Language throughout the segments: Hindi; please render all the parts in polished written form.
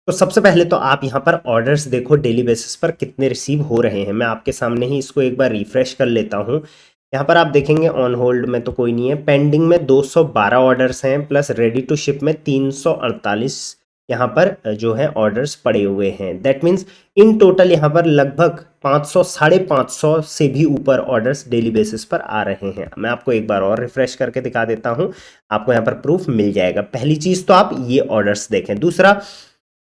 तो सबसे पहले तो आप यहाँ पर ऑर्डर्स देखो डेली बेसिस पर कितने रिसीव हो रहे हैं। मैं आपके सामने ही इसको एक बार रिफ्रेश कर लेता हूँ। यहाँ पर आप देखेंगे ऑन होल्ड में तो कोई नहीं है, पेंडिंग में 212 ऑर्डर्स हैं, प्लस रेडी टू शिप में 348 यहाँ पर जो है ऑर्डर्स पड़े हुए हैं। दैट मीन्स इन टोटल यहाँ पर लगभग 500 550 से भी ऊपर ऑर्डर्स डेली बेसिस पर आ रहे हैं। मैं आपको एक बार और रिफ्रेश करके दिखा देता हूँ, आपको यहाँ पर प्रूफ मिल जाएगा। पहली चीज़ तो आप ये ऑर्डर्स देखें। दूसरा,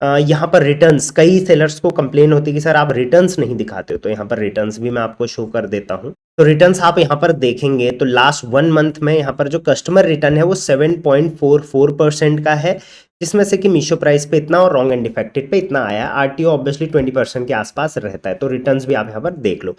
यहाँ पर रिटर्न्स, कई सेलर्स को कंप्लेन होती है कि सर आप रिटर्न्स नहीं दिखाते हो, तो यहाँ पर रिटर्न्स भी मैं आपको शो कर देता हूँ। तो रिटर्न्स आप यहाँ पर देखेंगे तो लास्ट 1 मंथ में यहाँ पर जो कस्टमर रिटर्न है वो 7.44% का है, जिसमें से कि मीशो प्राइस पे इतना और रॉन्ग एंड डिफेक्टेड पे इतना आया। आरटीओ ऑब्वियसली 20% के आसपास रहता है, तो रिटर्न्स भी आप यहाँ पर देख लो।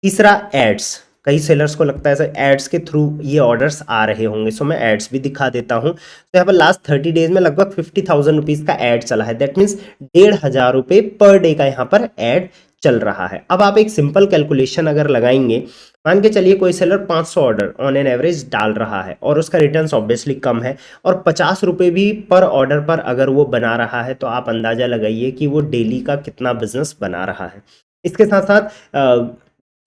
तीसरा, एड्स, कई सेलर्स को लगता है सर एड्स के थ्रू ये ऑर्डर्स आ रहे होंगे, सो मैं एड्स भी दिखा देता हूँ। तो यहाँ पर लास्ट 30 डेज में लगभग 50,000 रुपीज़ का ऐड चला है। दैट मीन्स 1,500 रुपये पर डे का यहाँ पर ऐड चल रहा है। अब आप एक सिंपल कैलकुलेशन अगर लगाएंगे, मान के चलिए कोई seller 500 order on an average डाल रहा है और उसका रिटर्न्स ऑब्वियसली कम है, और 50 रुपये भी पर ऑर्डर पर अगर वो बना रहा है, तो आप अंदाज़ा लगाइए कि वो डेली का कितना बिजनेस बना रहा है। इसके साथ साथ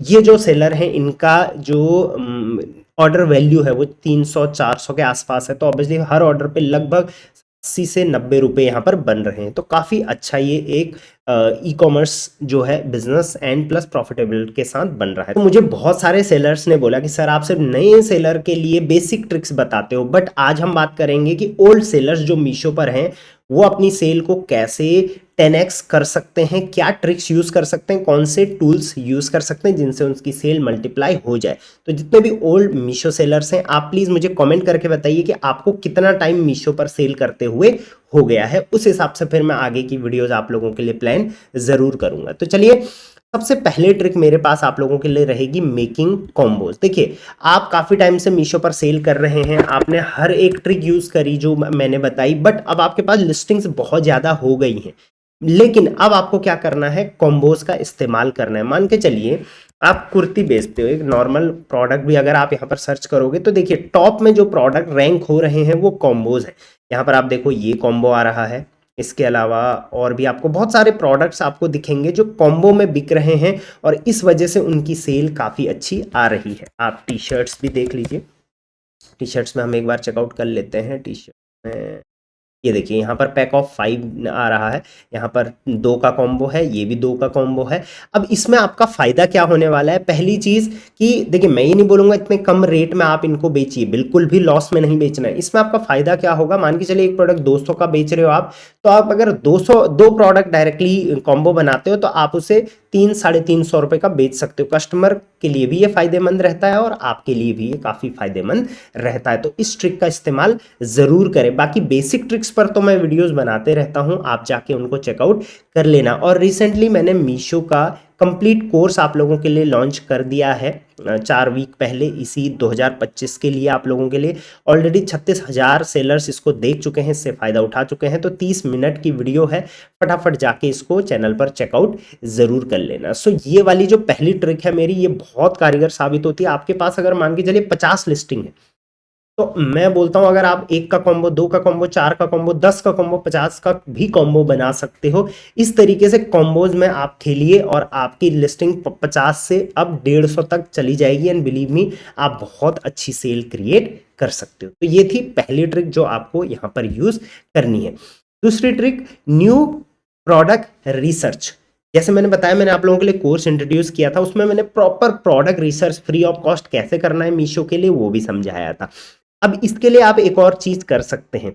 ये जो सेलर हैं इनका जो ऑर्डर वैल्यू है वो 300-400 के आसपास है, तो ऑब्वियसली हर ऑर्डर पे लगभग 80 से 90 रुपये यहाँ पर बन रहे हैं। तो काफ़ी अच्छा ये एक ई कॉमर्स जो है बिजनेस एंड प्लस प्रॉफिटेबल के साथ बन रहा है। तो मुझे बहुत सारे सेलर्स ने बोला कि सर आप सिर्फ नए सेलर के लिए बेसिक ट्रिक्स बताते हो, बट आज हम बात करेंगे कि ओल्ड सेलर्स जो मीशो पर हैं वो अपनी सेल को कैसे 10x कर सकते हैं, क्या ट्रिक्स यूज़ कर सकते हैं, कौन से टूल्स यूज़ कर सकते हैं जिनसे उनकी सेल मल्टीप्लाई हो जाए। तो जितने भी ओल्ड मीशो सेलर्स हैं, आप प्लीज़ मुझे कमेंट करके बताइए कि आपको कितना टाइम मीशो पर सेल करते हुए हो गया है। उस हिसाब से फिर मैं आगे की वीडियोज़ आप लोगों के लिए प्लान ज़रूर करूँगा। तो चलिए, सबसे पहले ट्रिक मेरे पास आप लोगों के लिए रहेगी मेकिंग कॉम्बोज। देखिए, आप काफ़ी टाइम से मीशो पर सेल कर रहे हैं, आपने हर एक ट्रिक यूज़ करी जो मैंने बताई, बट अब आपके पास लिस्टिंग्स बहुत ज़्यादा हो गई हैं। लेकिन अब आपको क्या करना है, कॉम्बोज का इस्तेमाल करना है। मान के चलिए आप कुर्ती बेचते हो, एक नॉर्मल प्रोडक्ट भी अगर आप यहाँ पर सर्च करोगे तो देखिए टॉप में जो प्रोडक्ट रैंक हो रहे हैं वो कॉम्बोज है। यहाँ पर आप देखो ये कॉम्बो आ रहा है, इसके अलावा और भी आपको बहुत सारे प्रोडक्ट्स आपको दिखेंगे जो कॉम्बो में बिक रहे हैं, और इस वजह से उनकी सेल काफ़ी अच्छी आ रही है। आप टी शर्ट्स भी देख लीजिए, टी शर्ट्स में हम एक बार चेकआउट कर लेते हैं। टी शर्ट में ये देखिए यहाँ पर पैक ऑफ 5 आ रहा है, यहाँ पर 2 का कॉम्बो है, ये भी 2 का कॉम्बो है। अब इसमें आपका फ़ायदा क्या होने वाला है, पहली चीज़ कि देखिए मैं ये नहीं बोलूँगा इतने कम रेट में आप इनको बेचिए, बिल्कुल भी लॉस में नहीं बेचना है। इसमें आपका फ़ायदा क्या होगा, मान के चलिए एक प्रोडक्ट 200 का बेच रहे हो आप, तो आप अगर 2 प्रोडक्ट डायरेक्टली कॉम्बो बनाते हो तो आप उसे 300-350 रुपये का बेच सकते हो। कस्टमर के लिए भी ये फ़ायदेमंद रहता है और आपके लिए भी ये काफ़ी फ़ायदेमंद रहता है। तो इस ट्रिक का इस्तेमाल ज़रूर करें। बाकी बेसिक ट्रिक्स पर तो मैं वीडियोस बनाते रहता हूं, आप जाके उनको चेकआउट कर लेना। और रिसेंटली मैंने मीशो का कंप्लीट कोर्स आप लोगों के लिए लॉन्च कर दिया है 4 वीक पहले, इसी 2025 के लिए आप लोगों के लिए। ऑलरेडी 36,000 सेलर्स इसको देख चुके हैं, इससे फ़ायदा उठा चुके हैं। तो 30 मिनट की वीडियो है, फटाफट जाके इसको चैनल पर चेकआउट ज़रूर कर लेना। सो ये वाली जो पहली ट्रिक है मेरी, ये बहुत कारगर साबित होती है। आपके पास अगर मान के चलिए 50 लिस्टिंग है, तो मैं बोलता हूं अगर आप 1 का कॉम्बो, 2 का कॉम्बो, 4 का कॉम्बो, 10 का कॉम्बो, 50 का भी कॉम्बो बना सकते हो। इस तरीके से कॉम्बोज में आप खेलिए और आपकी लिस्टिंग 50 से अब 150 तक चली जाएगी, एंड बिलीव मी आप बहुत अच्छी सेल क्रिएट कर सकते हो। तो ये थी पहली ट्रिक जो आपको यहाँ पर यूज करनी है। दूसरी ट्रिक, न्यू प्रोडक्ट रिसर्च। जैसे मैंने बताया, मैंने आप लोगों के लिए कोर्स इंट्रोड्यूस किया था, उसमें मैंने proper product research free of cost कैसे करना है मीशो के लिए वो भी समझाया था। अब इसके लिए आप एक और चीज कर सकते हैं।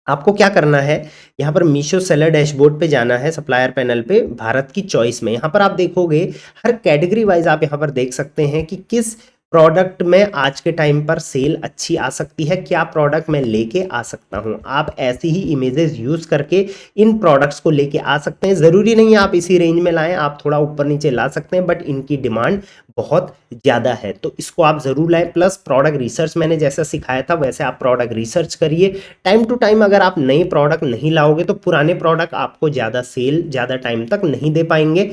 आपको क्या करना है, यहाँ पर मीशो सेलर डैशबोर्ड पे जाना है, सप्लायर पैनल पे भारत की चॉइस में। यहाँ पर आप देखोगे हर कैटेगरी वाइज आप यहाँ पर देख सकते हैं कि किस प्रोडक्ट में आज के टाइम पर सेल अच्छी आ सकती है, क्या प्रोडक्ट मैं लेके आ सकता हूँ। आप ऐसी ही इमेजेस यूज करके इन प्रोडक्ट्स को लेके आ सकते हैं। ज़रूरी नहीं है आप इसी रेंज में लाएं, आप थोड़ा ऊपर नीचे ला सकते हैं, बट इनकी डिमांड बहुत ज़्यादा है, तो इसको आप ज़रूर लाएं। प्लस प्रोडक्ट रिसर्च मैंने जैसा सिखाया था वैसे आप प्रोडक्ट रिसर्च करिए। टाइम टू टाइम अगर आप नए प्रोडक्ट नहीं लाओगे तो पुराने प्रोडक्ट आपको ज़्यादा सेल ज़्यादा टाइम तक नहीं दे पाएंगे।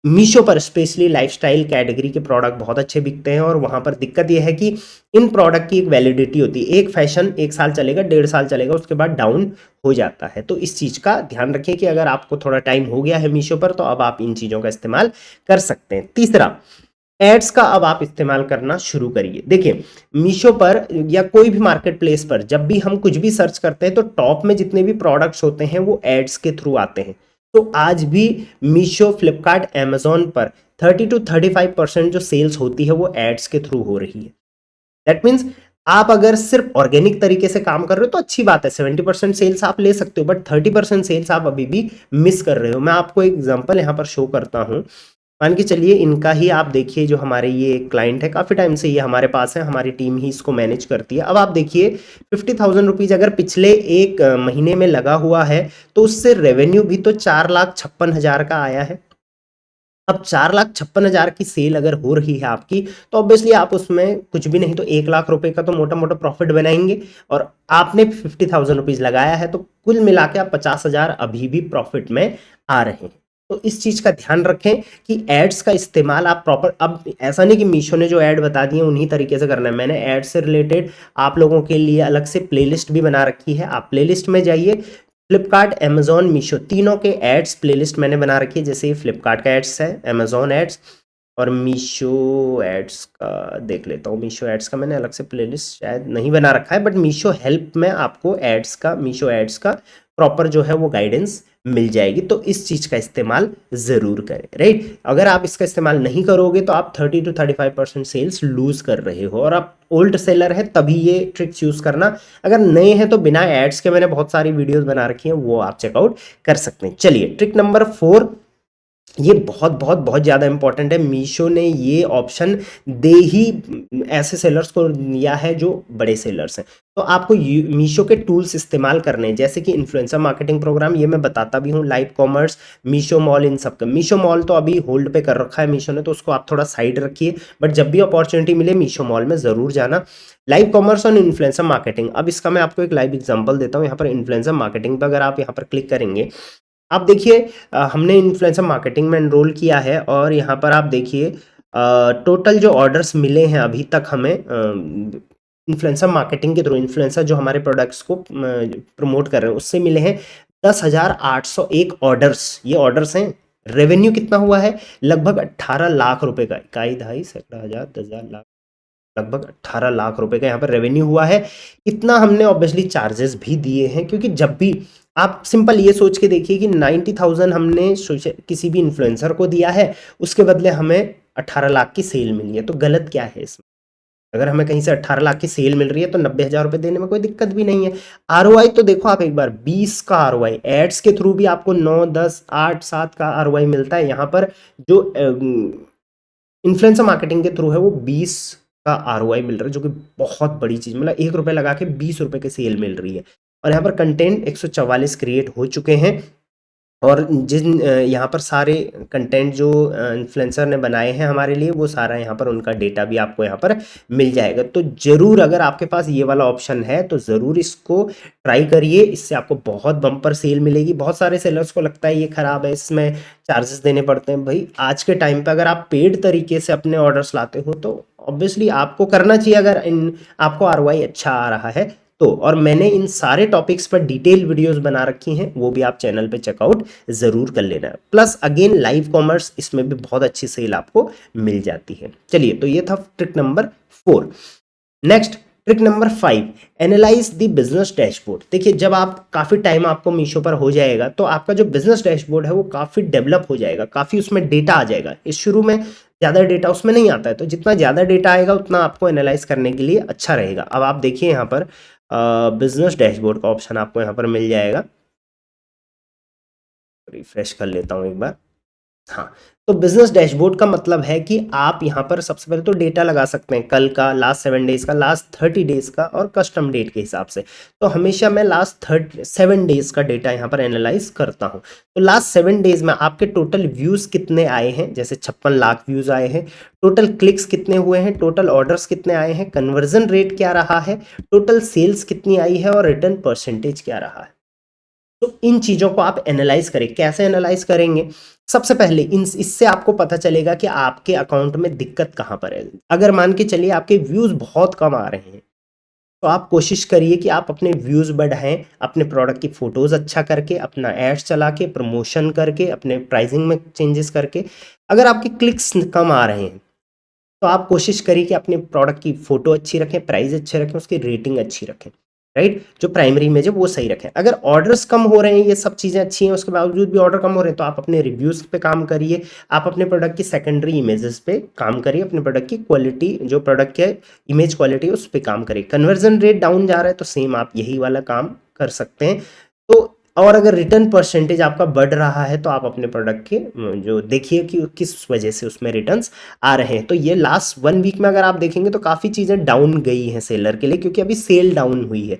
मीशो पर स्पेशली लाइफस्टाइल कैटेगरी के प्रोडक्ट बहुत अच्छे बिकते हैं और वहाँ पर दिक्कत यह है कि इन प्रोडक्ट की एक वैलिडिटी होती है। एक फैशन 1 साल चलेगा, 1.5 साल चलेगा, उसके बाद डाउन हो जाता है। तो इस चीज़ का ध्यान रखिए कि अगर आपको थोड़ा टाइम हो गया है मीशो पर तो अब आप इन चीज़ों का इस्तेमाल कर सकते हैं। तीसरा, एड्स का अब आप इस्तेमाल करना शुरू करिए। देखिए, मीशो पर या कोई भी मार्केट प्लेस पर जब भी हम कुछ भी सर्च करते हैं तो टॉप में जितने भी प्रोडक्ट्स होते हैं वो एड्स के थ्रू आते हैं। तो आज भी मीशो, फ्लिपकार्ट, अमेजोन पर 30 to 35% जो सेल्स होती है वो एड्स के थ्रू हो रही है। दैट मीन्स आप अगर सिर्फ ऑर्गेनिक तरीके से काम कर रहे हो तो अच्छी बात है, 70% सेल्स आप ले सकते हो, बट 30% सेल्स आप अभी भी मिस कर रहे हो। मैं आपको एक एग्जांपल यहाँ पर शो करता हूँ। मान के चलिए इनका ही आप देखिए, जो हमारे ये क्लाइंट है, काफ़ी टाइम से ये हमारे पास है, हमारी टीम ही इसको मैनेज करती है। अब आप देखिए 50,000 रुपीज़ अगर पिछले एक महीने में लगा हुआ है तो उससे रेवेन्यू भी तो 4,56,000 का आया है। अब 4,56,000 की सेल अगर हो रही है आपकी तो ऑब्वियसली आप उसमें कुछ भी नहीं तो 1 लाख रुपए का तो मोटा मोटा प्रॉफिट बनाएंगे, और आपने 50,000 रुपीज़ लगाया है तो कुल मिला के आप 50,000 अभी भी प्रॉफिट में आ रहे हैं। तो इस चीज़ का ध्यान रखें कि एड्स का इस्तेमाल आप प्रॉपर, अब ऐसा नहीं कि मीशो ने जो ऐड बता दिए उन्हीं तरीके से करना है। मैंने ऐड से रिलेटेड आप लोगों के लिए अलग से प्लेलिस्ट भी बना रखी है, आप प्लेलिस्ट में जाइए। फ्लिपकार्ट, अमेजोन, मीशो तीनों के एड्स प्लेलिस्ट मैंने बना रखी है। जैसे फ्लिपकार्ट का एड्स है, अमेजोन एड्स और मीशो एड्स का देख लेता हूँ। मीशो एड्स का मैंने अलग से प्लेलिस्ट शायद नहीं बना रखा है, बट मीशो हेल्प में आपको एड्स का, मीशो एड्स का प्रॉपर जो है वो गाइडेंस मिल जाएगी। तो इस चीज़ का इस्तेमाल ज़रूर करें, राइट। अगर आप इसका इस्तेमाल नहीं करोगे तो आप 30 to 35% सेल्स लूज कर रहे हो, और आप ओल्ड सेलर है तभी ये ट्रिक्स यूज़ करना। अगर नए हैं तो बिना एड्स के मैंने बहुत सारी वीडियोस बना रखी हैं, वो आप चेकआउट कर सकते हैं। चलिए, ट्रिक नंबर 4, ये बहुत बहुत बहुत ज़्यादा इंपॉर्टेंट है। मीशो ने ये ऑप्शन दे ही ऐसे सेलर्स को दिया है जो बड़े सेलर्स हैं। तो आपको मीशो के टूल्स इस्तेमाल करने हैं, जैसे कि इन्फ्लुएंसर मार्केटिंग प्रोग्राम, ये मैं बताता भी हूँ, लाइव कॉमर्स, मीशो मॉल, इन सब का। मीशो मॉल तो अभी होल्ड पे कर रखा है मीशो ने, तो उसको आप थोड़ा साइड रखिए, बट जब भी अपॉर्चुनिटी मिले मीशो मॉल में ज़रूर जाना। लाइव कॉमर्स और इन्फ्लुएंसर मार्केटिंग, अब इसका मैं आपको एक लाइव एग्जाम्पल देता हूँ। यहाँ पर इन्फ्लुएंसर मार्केटिंग पर अगर आप यहाँ पर क्लिक करेंगे, आप देखिए हमने इन्फ्लुएंसर मार्केटिंग में एनरोल किया है, और यहाँ पर आप देखिए टोटल जो ऑर्डर्स मिले हैं अभी तक हमें इन्फ्लुएंसर मार्केटिंग के थ्रू, इन्फ्लुएंसर जो हमारे प्रोडक्ट्स को प्रमोट कर रहे हैं उससे मिले हैं 10,801 ऑर्डर्स। ये ऑर्डर्स हैं। रेवेन्यू कितना हुआ है? लगभग 18 लाख रुपए का, इकाई, दहाई, सैकड़ा, हजार, 10,000, लाख, लगभग 18 लाख रुपए का यहाँ पर रेवेन्यू हुआ है। इतना हमने ऑब्वियसली चार्जेस भी दिए हैं, क्योंकि जब भी आप सिंपल ये सोच के देखिए कि 90,000 हमने किसी भी इन्फ्लुएंसर को दिया है, उसके बदले हमें 18 लाख की सेल मिली है, तो गलत क्या है इसमें? अगर हमें कहीं से 18 लाख की सेल मिल रही है तो 90,000 रुपये देने में कोई दिक्कत भी नहीं है। आरओआई तो देखो आप एक बार, 20 का आरओआई, एड्स के थ्रू भी आपको 9, 10, 8, 7 का आरओआई मिलता है। यहाँ पर जो इन्फ्लुएंसर मार्केटिंग के थ्रू है वो 20 का आरओआई मिल रहा है, जो कि बहुत बड़ी चीज़, मतलब 1 रुपये लगा के 20 रुपये की सेल मिल रही है। और यहाँ पर कंटेंट 144 क्रिएट हो चुके हैं, और जिन यहाँ पर सारे कंटेंट जो इन्फ्लुएंसर ने बनाए हैं हमारे लिए, वो सारा यहाँ पर उनका डेटा भी आपको यहाँ पर मिल जाएगा। तो ज़रूर अगर आपके पास ये वाला ऑप्शन है तो ज़रूर इसको ट्राई करिए, इससे आपको बहुत बम्पर सेल मिलेगी। बहुत सारे सेलर्स को लगता है ये ख़राब है, इसमें चार्जेस देने पड़ते हैं। भाई आज के टाइम पे अगर आप पेड तरीके से अपने ऑर्डर्स लाते हो तो ऑब्वियसली आपको करना चाहिए, अगर आपको आरओआई अच्छा आ रहा है तो। और मैंने इन सारे टॉपिक्स पर डिटेल वीडियोस बना रखी हैं, वो भी आप चैनल पे चेकआउट ज़रूर कर लेना। प्लस अगेन लाइव कॉमर्स, इसमें भी बहुत अच्छी सेल आपको मिल जाती है। चलिए, तो ये था trick number 4। Next, trick number 5, analyse the business dashboard. देखिए, जब आप काफ़ी टाइम आपको मीशो पर हो जाएगा तो आपका जो बिजनेस डैशबोर्ड है वो काफ़ी डेवलप हो जाएगा, काफ़ी उसमें डेटा आ जाएगा। इस शुरू में ज़्यादा डेटा उसमें नहीं आता है, तो जितना ज़्यादा डेटा आएगा उतना आपको एनालाइज करने के लिए अच्छा रहेगा। अब आप देखिए यहाँ पर बिजनेस डैशबोर्ड का ऑप्शन आपको यहाँ पर मिल जाएगा। रिफ्रेश कर लेता हूँ एक बार। हाँ, तो बिजनेस डैशबोर्ड का मतलब है कि आप यहाँ पर सबसे पहले तो डेटा लगा सकते हैं, कल का, लास्ट 7 डेज का, लास्ट 30 डेज का, और कस्टम डेट के हिसाब से। तो हमेशा मैं लास्ट 7 डेज का डेटा यहाँ पर एनालाइज करता हूँ। तो लास्ट 7 डेज में आपके टोटल व्यूज़ कितने आए हैं, जैसे 56 लाख व्यूज़ आए हैं, टोटल क्लिक्स कितने हुए हैं, टोटल ऑर्डर्स कितने आए हैं, कन्वर्जन रेट क्या रहा है, टोटल सेल्स कितनी आई है, और रिटर्न परसेंटेज क्या रहा है। तो इन चीज़ों को आप एनालाइज करें। कैसे एनालाइज करेंगे? सबसे पहले इससे आपको पता चलेगा कि आपके अकाउंट में दिक्कत कहाँ पर है। अगर मान के चलिए आपके व्यूज़ बहुत कम आ रहे हैं, तो आप कोशिश करिए कि आप अपने व्यूज़ बढ़ाएं, अपने प्रोडक्ट की फ़ोटोज़ अच्छा करके, अपना एड्स चला के, प्रमोशन करके, अपने प्राइसिंग में चेंजेस करके। अगर आपके क्लिक्स कम आ रहे हैं, तो आप कोशिश करिए कि अपने प्रोडक्ट की फ़ोटो अच्छी रखें, प्राइस अच्छे रखें, उसकी रेटिंग अच्छी रखें, राइट? जो प्राइमरी इमेज है वो सही रखें। अगर ऑर्डर्स कम हो रहे हैं, ये सब चीज़ें अच्छी हैं, उसके बावजूद भी ऑर्डर कम हो रहे हैं, तो आप अपने रिव्यूज़ पे काम करिए, आप अपने प्रोडक्ट की सेकेंडरी इमेजेस पे काम करिए, अपने प्रोडक्ट की क्वालिटी, जो प्रोडक्ट की इमेज क्वालिटी है उस पर काम करिए। कन्वर्जन रेट डाउन जा रहा है, तो सेम आप यही वाला काम कर सकते हैं। तो और अगर रिटर्न परसेंटेज आपका बढ़ रहा है, तो आप अपने प्रोडक्ट के जो देखिए कि किस वजह से उसमें रिटर्न्स आ रहे हैं। तो ये लास्ट 1 वीक में अगर आप देखेंगे तो काफ़ी चीज़ें डाउन गई हैं सेलर के लिए, क्योंकि अभी सेल डाउन हुई है,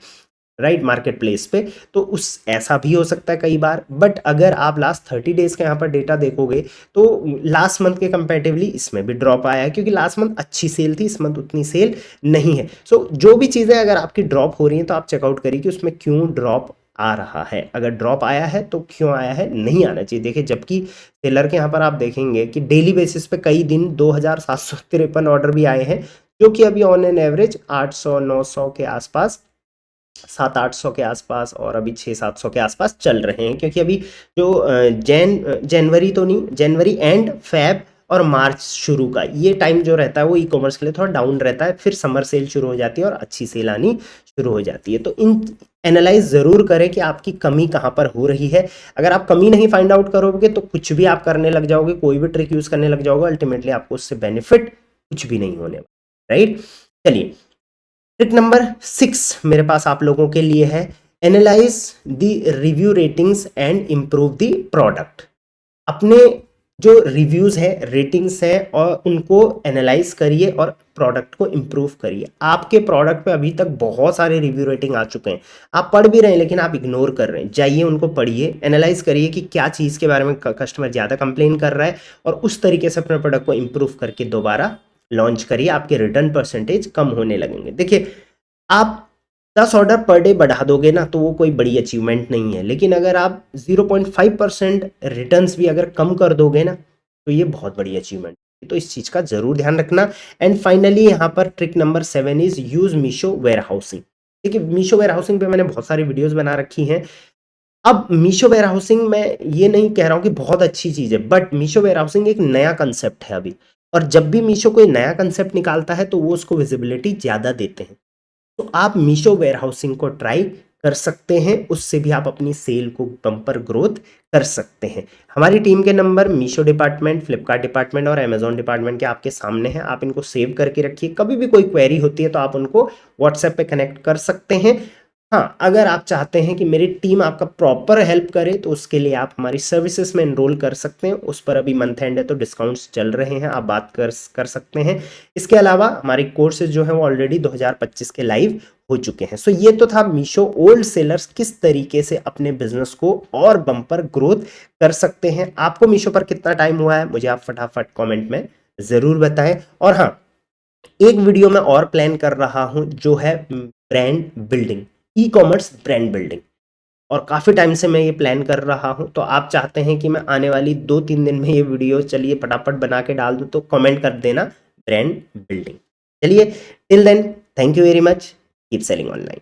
राइट, मार्केट प्लेस पे। तो उस ऐसा भी हो सकता है कई बार। बट अगर आप लास्ट 30 डेज़ का यहाँ पर डेटा देखोगे, तो लास्ट मंथ के कंपैरेटिवली इसमें भी ड्रॉप आया है, क्योंकि लास्ट मंथ अच्छी सेल थी, इस मंथ उतनी सेल नहीं है। सो जो भी चीज़ें अगर आपकी ड्रॉप हो रही हैं, तो आप चेकआउट करिए कि उसमें क्यों ड्रॉप आ रहा है। अगर ड्रॉप आया है तो क्यों आया है, नहीं आना चाहिए। देखिए, जबकि सेलर के यहाँ पर आप देखेंगे कि डेली बेसिस पे कई दिन 2753 ऑर्डर भी आए हैं, जो कि अभी ऑन एन एवरेज 800-900 के आसपास, 700-800 के आसपास, और अभी 600-700 के आसपास चल रहे हैं। क्योंकि अभी जो जनवरी तो नहीं, जनवरी एंड फेब और मार्च शुरू का ये टाइम जो रहता है वो ई कॉमर्स के लिए थोड़ा डाउन रहता है। फिर समर सेल शुरू हो जाती है और अच्छी सेल आनी शुरू हो जाती है। तो इन एनालाइज ज़रूर करें कि आपकी कमी कहाँ पर हो रही है। अगर आप कमी नहीं फाइंड आउट करोगे, तो कुछ भी आप करने लग जाओगे, कोई भी ट्रिक यूज़ करने लग जाओगे, अल्टीमेटली आपको उससे बेनिफिट कुछ भी नहीं होने वाला, राइट? चलिए, ट्रिक नंबर 6 मेरे पास आप लोगों के लिए है, analyse the review ratings and improve the product. अपने जो रिव्यूज़ है, रेटिंग्स हैं, और उनको एनालाइज करिए और प्रोडक्ट को इम्प्रूव करिए। आपके प्रोडक्ट पे अभी तक बहुत सारे रिव्यू रेटिंग आ चुके हैं, आप पढ़ भी रहे हैं लेकिन आप इग्नोर कर रहे हैं। जाइए उनको पढ़िए, एनालाइज करिए कि क्या चीज़ के बारे में कस्टमर ज़्यादा कंप्लेन कर रहा है, और उस तरीके से अपने प्रोडक्ट को इम्प्रूव करके दोबारा लॉन्च करिए। आपके रिटर्न परसेंटेज कम होने लगेंगे। देखिए, आप 10 ऑर्डर पर डे बढ़ा दोगे ना, तो वो कोई बड़ी अचीवमेंट नहीं है, लेकिन अगर आप 0.5% रिटर्न्स भी अगर कम कर दोगे ना, तो ये बहुत बड़ी अचीवमेंट है। तो इस चीज़ का ज़रूर ध्यान रखना। एंड फाइनली यहाँ पर trick number 7 is use Meesho warehousing. देखिए, मीशो वेयर हाउसिंग पे मैंने बहुत सारी वीडियोज़ बना रखी हैं। अब मीशो वेयर हाउसिंग में ये नहीं कह रहा हूँ कि बहुत अच्छी चीज़ है, बट मीशो वेयर हाउसिंग एक नया कंसेप्ट है अभी, और जब भी मीशो कोई नया कंसेप्ट निकालता है तो वो उसको विजिबिलिटी ज़्यादा देते हैं। तो आप मीशो वेयर हाउसिंग को ट्राई कर सकते हैं, उससे भी आप अपनी सेल को बम्पर ग्रोथ कर सकते हैं। हमारी टीम के number Meesho department, Flipkart department और अमेजॉन डिपार्टमेंट के आपके सामने हैं। आप इनको सेव करके रखिए, कभी भी कोई क्वेरी होती है तो आप उनको व्हाट्सएप पे कनेक्ट कर सकते हैं। हाँ, अगर आप चाहते हैं कि मेरी टीम आपका प्रॉपर हेल्प करे, तो उसके लिए आप हमारी सर्विसेज में एनरोल कर सकते हैं। उस पर अभी मंथ एंड है तो डिस्काउंट्स चल रहे हैं, आप बात कर सकते हैं। इसके अलावा हमारे कोर्सेज जो हैं वो ऑलरेडी 2025 के लाइव हो चुके हैं। सो ये तो था मीशो ओल्ड सेलर्स किस तरीके से अपने बिजनेस को और बम्पर ग्रोथ कर सकते हैं। आपको मीशो पर कितना टाइम हुआ है, मुझे आप फटाफट कमेंट में ज़रूर बताएं। और हाँ, एक वीडियो मैं और प्लान कर रहा हूं, जो है brand building, e commerce brand building, और काफ़ी टाइम से मैं ये प्लान कर रहा हूं। तो आप चाहते हैं कि मैं आने वाली 2-3 दिन में ये वीडियो, चलिए फटाफट बना के डाल दूं, तो कमेंट कर देना ब्रांड बिल्डिंग। चलिए, till then, thank you very much, keep selling online.